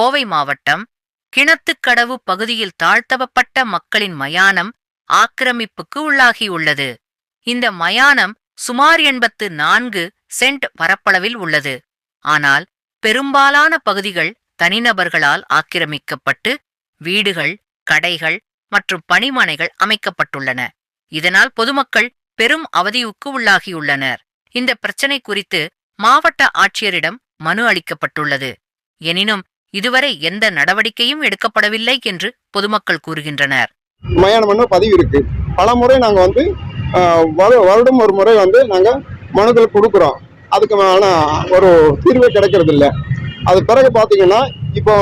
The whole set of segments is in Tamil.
கோவை மாவட்டம் கிணத்துக்கடவு பகுதியில் தாழ்த்தப்பட்ட மக்களின் மயானம் ஆக்கிரமிப்புக்கு உள்ளாகியுள்ளது. இந்த மயானம் சுமார் 84 சென்ட் பரப்பளவில் உள்ளது. ஆனால் பெரும்பாலான பகுதிகள் தனிநபர்களால் ஆக்கிரமிக்கப்பட்டு வீடுகள், கடைகள் மற்றும் பணிமனைகள் அமைக்கப்பட்டுள்ளன. இதனால் பொதுமக்கள் பெரும் அவதிக்கு உள்ளாகியுள்ளனர். இந்த பிரச்சினை குறித்து மாவட்ட ஆட்சியரிடம் மனு அளிக்கப்பட்டுள்ளது. எனினும் இதுவரை எந்த நடவடிக்கையும் எடுக்கப்படவில்லை என்று பொதுமக்கள் கூறுகின்றனர். மயான பதிவு இருக்கு. பல முறை நாங்க வருடம் ஒரு முறை நாங்க மனுக்கள் கொடுக்குறோம். அதுக்கு ஒரு தீர்வே கிடைக்கிறது இல்லை. அது பிறகு பாத்தீங்கன்னா இப்போ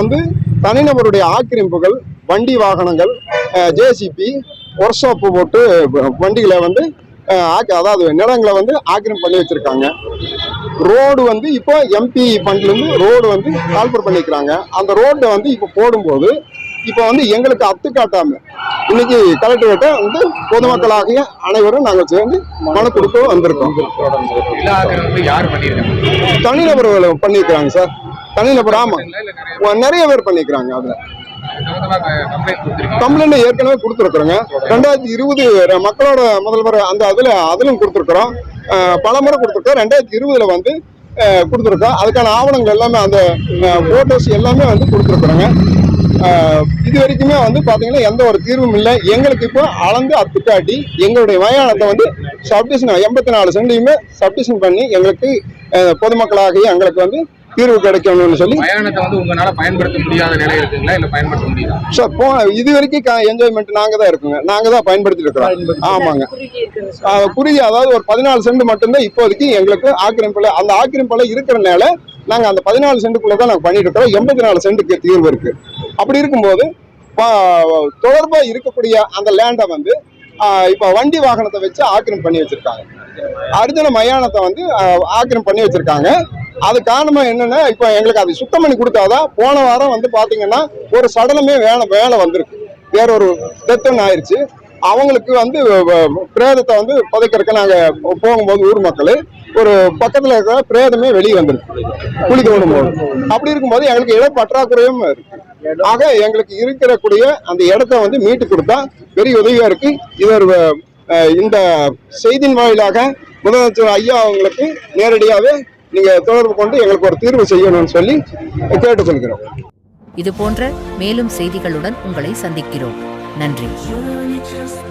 தனிநபருடைய ஆக்கிரமிப்புகள், வண்டி வாகனங்கள், ஜேசிபி, ஒர்க் ஷாப் போட்டு வண்டிகளை அதாவது நிலங்களை ஆக்கிரமிப்பு பண்ணி வச்சிருக்காங்க. ரோடு இப்போ எம்பி ஃபண்ட்ல இருந்து ரோடு கால்பர் பண்ணிக்கிறாங்க. அந்த ரோட்டை இப்போ போடும்போது இப்போ எங்களுக்கு அத்துக்காட்டாம இன்னைக்கு கலெக்டர்கிட்ட பொதுமக்களாகிய அனைவரும் நாங்கள் சேர்ந்து மனு கொடுக்க வந்திருக்கோம். தனிநபர்கள் பண்ணிக்கிறாங்க சார். தனிநபர் ஆமா நிறைய பேர் பண்ணிக்கிறாங்க. அதுல கம்ப்ளைண்ட் ஏற்கனவே கொடுத்துருக்குறோங்க. 2020 மக்களோட முதல்வர் அதிலும் கொடுத்துருக்குறோம். பல முறை கொடுத்துருக்கோம். 2020 கொடுத்துருக்கோம். அதுக்கான ஆவணங்கள் எல்லாமே அந்த போட்டோஸ் எல்லாமே கொடுத்துருக்குறோங்க. இது வரைக்குமே பாத்தீங்கன்னா எந்த ஒரு தீர்வும் இல்லை. எங்களுக்கு இப்போ அளந்து அத்துக்காட்டி எங்களுடைய மயானத்தை சப்டிஷன் 84 சென்டையுமே சப்டிஷன் பண்ணி எங்களுக்கு பொதுமக்களாகிய எங்களுக்கு தீர்வு கிடைக்கணும்னு சொல்லி உங்களால பயன்படுத்த முடியாத நிலை இருக்குங்களா, இல்ல பயன்படுத்த முடியுதா சார்? இது வரைக்கும் என்ஜாய்மெண்ட் நாங்க தான் இருக்குங்க. நாங்க தான் பயன்படுத்திட்டு இருக்கிறோம். ஆமாங்க, குறுகிய அதாவது ஒரு 14 சென்ட் மட்டும்தான் இப்போதைக்கு எங்களுக்கு ஆக்கிரமிப்புல. அந்த ஆக்கிரமிப்புல இருக்கிறனால நாங்க அந்த 14 சென்ட்டுக்குள்ளதான் நாங்க பண்ணிட்டு இருக்கிறோம். 84 சென்ட்டுக்கு தீர்வு இருக்கு. அப்படி இருக்கும்போது தொடர்பா இருக்கக்கூடிய அந்த லேண்டை இப்ப வண்டி வாகனத்தை வச்சு ஆக்கிரமிப்பு பண்ணி வச்சிருக்காங்க. அர்ஜுன மயானத்தை ஆக்கிரமிப்பு பண்ணி வச்சிருக்காங்க. அது காரணமா என்னன்னா, இப்ப எங்களுக்கு அது சுத்தம் பண்ணி கொடுத்தாதான். போன வாரம் பாத்தீங்கன்னா ஒரு சடலமே வேலை வந்திருக்கு. வேற ஒரு டெத் ஆயிடுச்சு. அவங்களுக்கு பிரேதத்தை புதைக்கிறதுக்கு நாங்க போகும்போது ஊர் மக்கள் ஒரு பக்கத்துல இருக்கிற பிரேதமே வெளியே வந்துருக்கு குளிக்க விடும்போது. அப்படி இருக்கும்போது எங்களுக்கு இட பற்றாக்குறையும் இருக்கு. ஆக எங்களுக்கு இருக்கக்கூடிய அந்த இடத்த மீட்டு கொடுத்தா பெரிய உதவியா இருக்கு. இது இந்த செய்தியின் வாயிலாக முதலமைச்சர் ஐயா அவங்களுக்கு நேரடியாவே நீங்க தொடர்பு கொண்டு எங்களுக்கு ஒரு தீர்வு செய்யணும்னு சொல்லி கேட்டு சொல்கிறோம். இது போன்ற மேலும் செய்திகளுடன் உங்களை சந்திக்கிறோம். நன்றி.